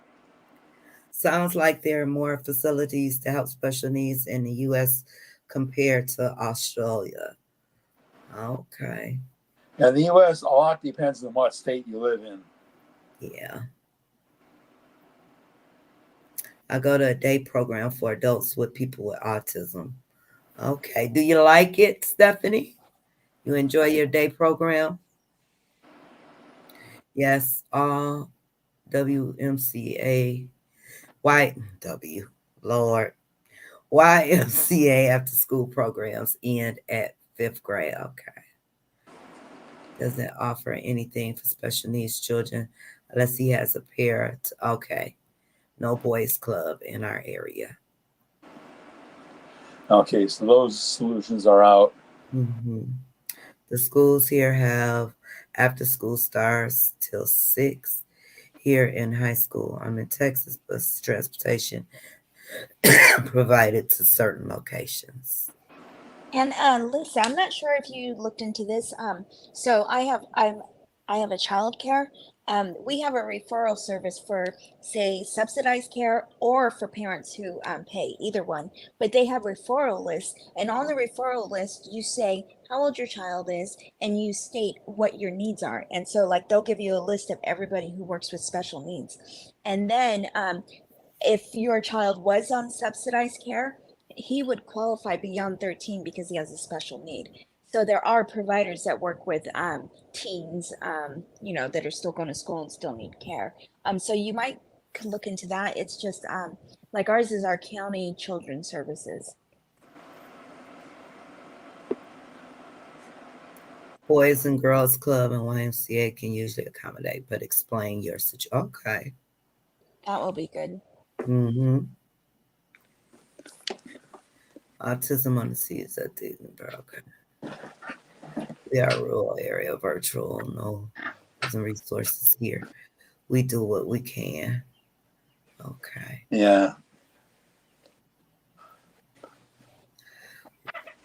Sounds like there are more facilities to help special needs in the U.S. compared to Australia. Okay. Now, in the U.S., a lot depends on what state you live in. Yeah. I go to a day program for adults with people with autism. Okay. Do you like it, Stephanie? You enjoy your day program? Yes. All WMCA, white W. Lord. YMCA after school programs end at fifth grade. Okay. Doesn't offer anything for special needs children unless he has a parent. Okay. No boys club in our area. Okay, so those solutions are out. hmm The schools here have after school starts till 6 here in high school. I'm in Texas, bus transportation provided to certain locations. And Lisa, I'm not sure if you looked into this. So I have a child care. We have a referral service for, say, subsidized care or for parents who pay, either one. But they have referral lists, and on the referral list, you say how old your child is, and you state what your needs are. And so, like, they'll give you a list of everybody who works with special needs, and then if your child was on subsidized care, he would qualify beyond 13 because he has a special need. So there are providers that work with teens, that are still going to school and still need care. So you might could look into that. It's just like ours is our county children's services. Boys and Girls Club and YMCA can usually accommodate, but explain your situation. Okay. That will be good. Mm-hmm. Autism on the seas at Edinburgh. Okay. We are a rural area, virtual, no resources here. We do what we can. Okay. Yeah.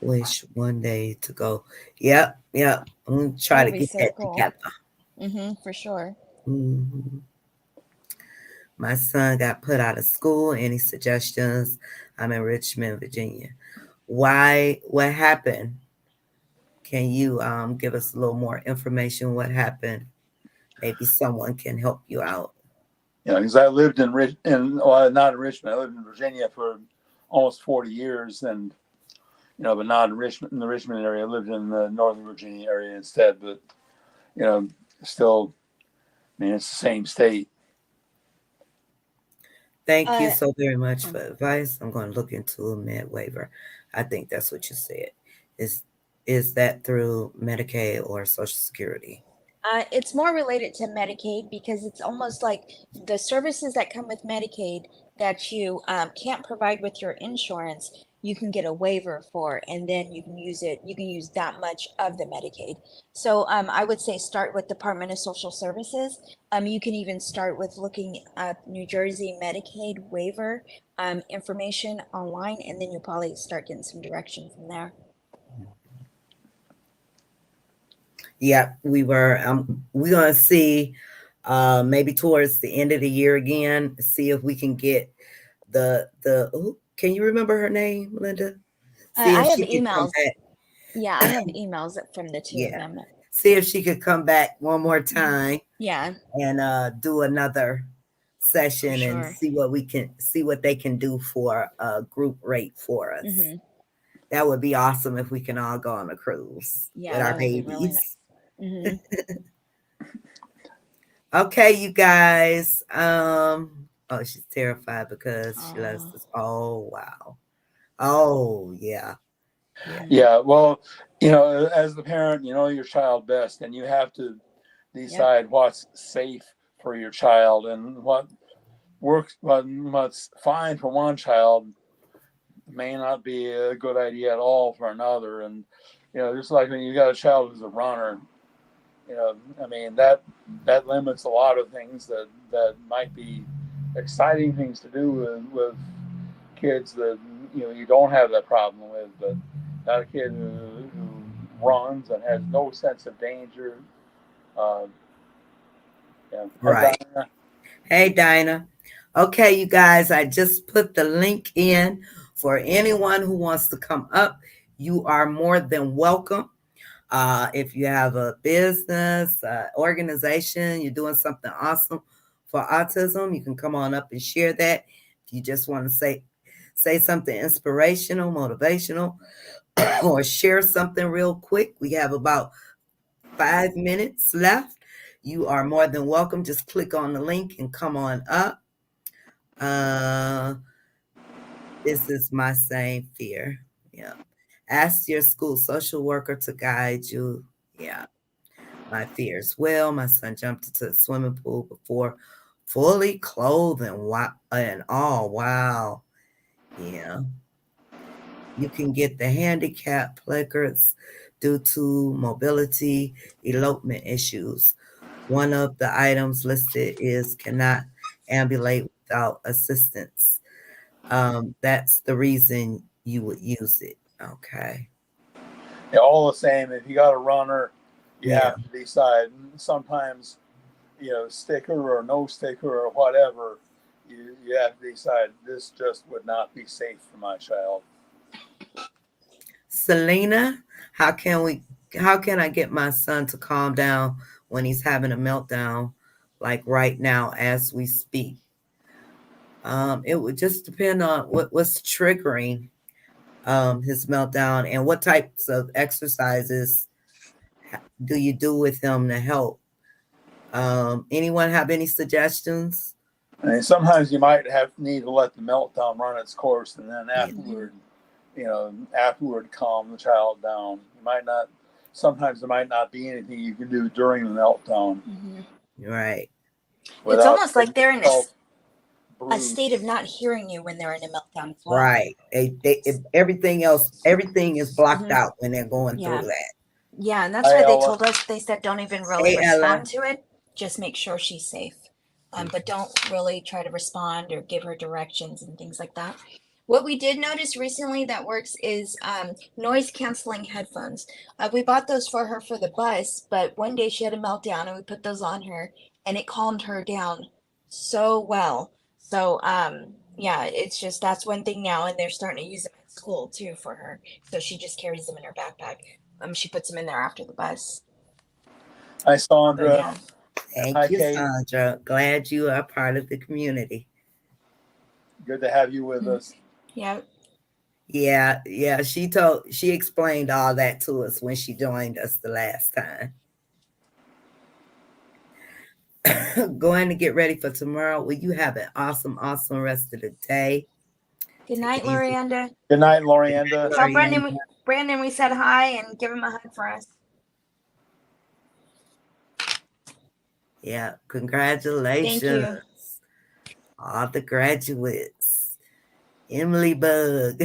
Wish one day to go. Yep, yep. I'm gonna That try would to be get so that cool. together. For sure. hmm My son got put out of school. Any suggestions? I'm in Richmond, Virginia. Why? What happened? Can you give us a little more information? What happened? Maybe someone can help you out. Because I lived well, not in Richmond. I lived in Virginia for almost 40 years, and but not in Richmond, in the Richmond area. I lived in the Northern Virginia area instead. But still, I mean, it's the same state. Thank you Uh, so very much oh. for advice. I'm going to look into a med waiver. I think that's what you said. Is is that through Medicaid or Social Security? It's more related to Medicaid because it's almost like the services that come with Medicaid that you can't provide with your insurance, you can get a waiver for, and then you can use it. You can use that much of the Medicaid. So I would say start with Department of Social Services. You can even start with looking at New Jersey Medicaid waiver information online, and then you'll probably start getting some direction from there. Yeah, we're gonna see maybe towards the end of the year again, see if we can get can you remember her name, Linda? See I if have she could come emails. back. Yeah, I have emails from the two of Yeah. them. See if she could come back one more Mhm. time Yeah, and do another for session and sure. see what they can do for a group rate for us. hmm That would be awesome if we can all go on a cruise with Yeah, our that would be really nice. babies. hmm Okay, you guys. Oh, she's terrified because she loves Oh, this. Oh, wow. Oh, yeah. Yeah. hmm Yeah. Well, as the parent, you know your child best, and you have to Yep. decide what's safe for your child and what works. What's fine for one child may not be a good idea at all for another. And just like when you got a child who's a runner, I mean that limits a lot of things that might be exciting things to do with kids that you don't have that problem with. But not a kid who runs and has no sense of danger. uh, yeah. Hi, Right. Diana. Hey, Dinah. Okay, you guys, I just put the link in for anyone who wants to come up. You are more than welcome. If you have a business, organization, you're doing something awesome for autism, you can come on up and share that. If you just want to say something inspirational, motivational, or share something real quick, we have about 5 minutes left. You are more than welcome. Just click on the link and come on up. Uh, This is my same fear. Yeah. Ask your school social worker to guide you. Yeah. My fear as well. My son jumped into the swimming pool before fully clothed and all. Wow. Yeah. You can get the handicap placards due to mobility elopement issues. One of the items listed is cannot ambulate without assistance. That's the reason you would use it. Okay. Yeah, all the same, if you got a runner, you Yeah. have to decide. Sometimes, sticker or no sticker or whatever, you have to decide this just would not be safe for my child. Selena, how can we how can I get my son to calm down when he's having a meltdown like right now as we speak? It would just depend on what's triggering his meltdown and what types of exercises do you do with him to help. Anyone have any suggestions? I mean, sometimes you might need to let the meltdown run its course, and then Yeah. afterward calm the child down. You might not. Sometimes there might not be anything you can do during the meltdown. Right. It's almost like they're in a bruised. state of not hearing you when they're in a meltdown as well. Right. Everything is blocked out when they're going through that. Yeah, and that's why they told us, they said don't even really Hey, Ella. respond to it. Just make sure she's safe. But don't really try to respond or give her directions and things like that. What we did notice recently that works is noise canceling headphones. We bought those for her for the bus, but one day she had a meltdown and we put those on her and it calmed her down so well. So yeah, it's just that's one thing now, and they're starting to use them at school too for her. So she just carries them in her backpack. She puts them in there after the bus. Hi, Sandra. So, yeah. Thank Hi, you, Kate. Sandra. Glad you are part of the community. Good to have you with us. Yeah. Yeah. She explained all that to us when she joined us the last time. Going to get ready for tomorrow. Well, you have an awesome rest of the day. Good night, Lorianda. Good night, Lorianda. Tell Brandon we said hi and give him a hug for us. Yeah, congratulations. Thank you. All the graduates. Emily Bug.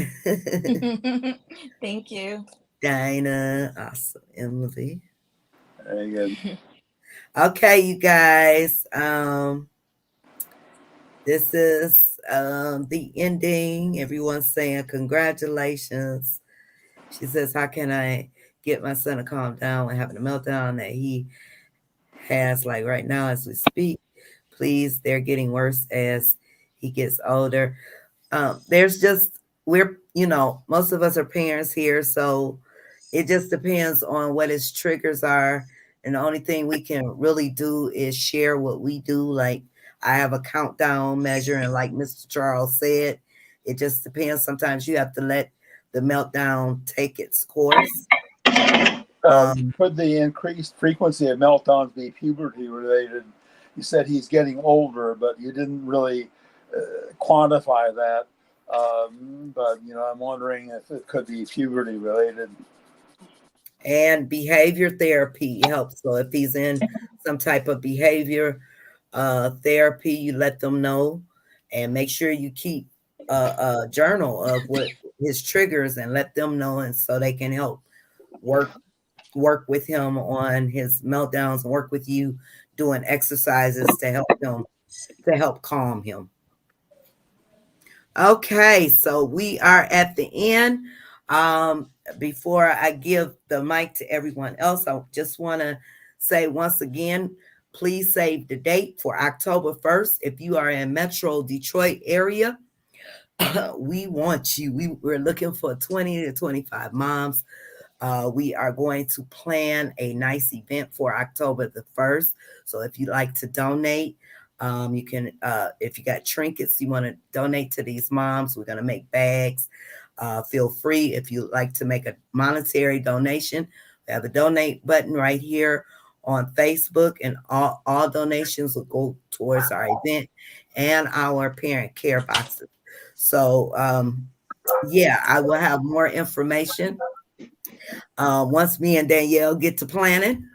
Thank you. Dinah. Awesome. Emily. Very good. Okay, you guys. This is the ending. Everyone's saying congratulations. She says, how can I get my son to calm down when having a meltdown that he has like right now as we speak? Please, they're getting worse as he gets older. There's just most of us are parents here, so it just depends on what his triggers are. And the only thing we can really do is share what we do. Like I have a countdown measure, and like Mr. Charles said, it just depends. Sometimes you have to let the meltdown take its course. Could the increased frequency of meltdowns be puberty related? You said he's getting older, but you didn't really quantify that. But I'm wondering if it could be puberty related. And behavior therapy helps. So if he's in some type of behavior therapy, you let them know, and make sure you keep a journal of what his triggers and let them know, and so they can help work with him on his meltdowns and work with you doing exercises to help calm him. Okay, so we are at the end. Before I give the mic to everyone else, I just want to say once again, please save the date for October 1st. If you are in Metro Detroit area, we want you. We're looking for 20 to 25 moms. We are going to plan a nice event for October the 1st. So if you'd like to donate, you can, if you got trinkets you want to donate to these moms, we're going to make bags. Feel free if you like to make a monetary donation. We have a donate button right here on Facebook, and all donations will go towards our event and our parent care boxes. So yeah, I will have more information once me and Danielle get to planning.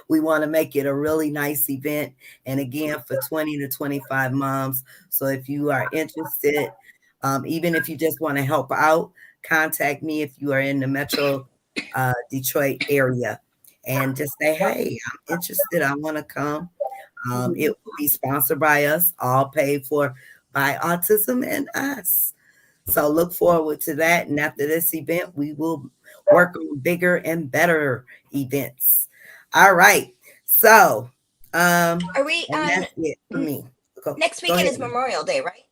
We want to make it a really nice event, and again, for 20 to 25 moms. So if you are interested, even if you just want to help out, contact me if you are in the Metro Detroit area, and just say, hey, I'm interested, I want to come. It will be sponsored by us, all paid for by Autism and us. So look forward to that. And after this event, we will work on bigger and better events. All right. So, Are we and that's it for me. next Go weekend ahead. is Memorial Day, right?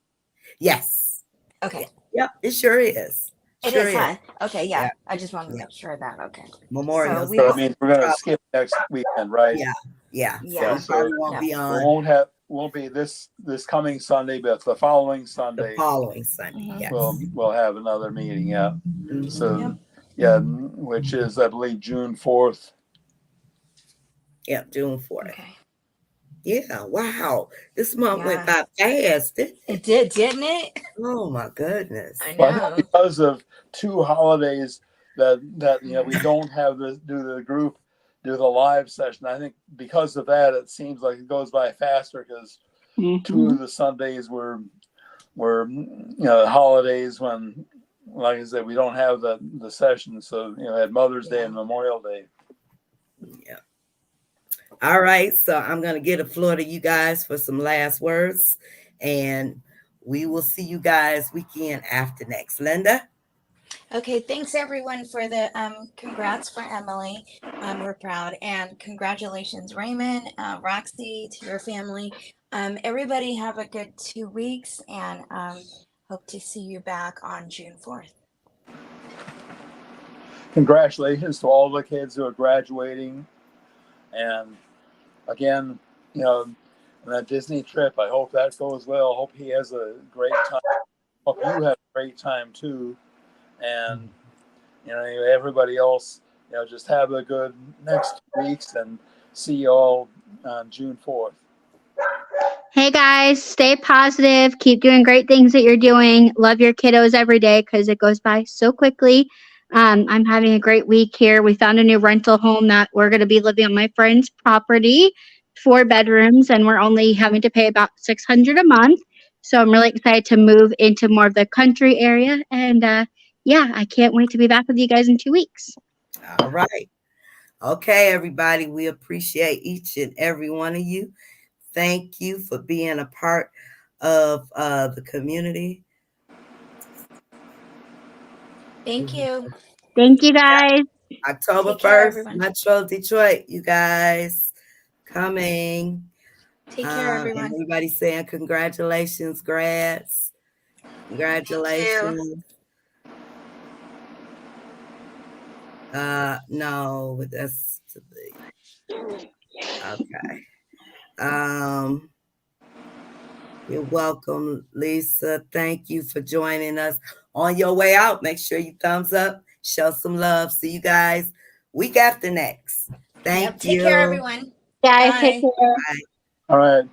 Yes. Okay. Yep. It sure is. It Sure is, is. huh? Okay, yeah. Yeah. I just want to Yeah. make sure of that. Okay. Memorial. So we So will. I mean, we're going to skip next weekend, right? Yeah. Yeah. So Yeah. we probably won't be on Won't be this coming Sunday, but the following the Sunday following Sunday. Yes. we'll have another meeting. Yeah. Mhm. So yeah, which is I believe June 4th. Yep. June 4th. Okay. Yeah. Wow. This month went Yeah. by fast, didn't it? It did, didn't it? Oh my goodness. I Well, I think know. because of two holidays that we don't have do the live session. I think because of that, it seems like it goes by faster because two of the Sundays were holidays when, like I said, we don't have the session. So had Mother's Day and Memorial Day. Yeah. All right. So I'm going to give the floor to you guys for some last words, and we will see you guys weekend after next. Linda? Okay, thanks everyone for the congrats for Emily. We're proud, and congratulations, Raymond, Roxy, to your family. Everybody have a good 2 weeks, and hope to see you back on June 4th. Congratulations to all the kids who are graduating, and again, that Disney trip. I hope that goes well. Hope he has a great time. Hope you have a great time too, and everybody else, just have a good next 2 weeks, and see you all on June 4th. Hey guys, stay positive. Keep doing great things that you're doing. Love your kiddos every day because it goes by so quickly. I'm having a great week here. We found a new rental home that we're going to be living on my friend's property, 4 bedrooms, and we're only having to pay about $600 a month. So I'm really excited to move into more of the country area. And yeah, I can't wait to be back with you guys in 2 weeks. All right. Okay, everybody. We appreciate each and every one of you. Thank you for being a part of the community. Thank you. Thank you guys. October Take care, 1st, everyone. Metro Detroit, you guys coming. Take care, And everyone. everybody saying congratulations, grads. Congratulations. No, that's to the okay. You're welcome, Lisa. Thank you for joining us. On your way out, make sure you thumbs up, show some love. See you guys week after next. Thank you. Take care, everyone. Guys, Bye. take care. Bye. All right.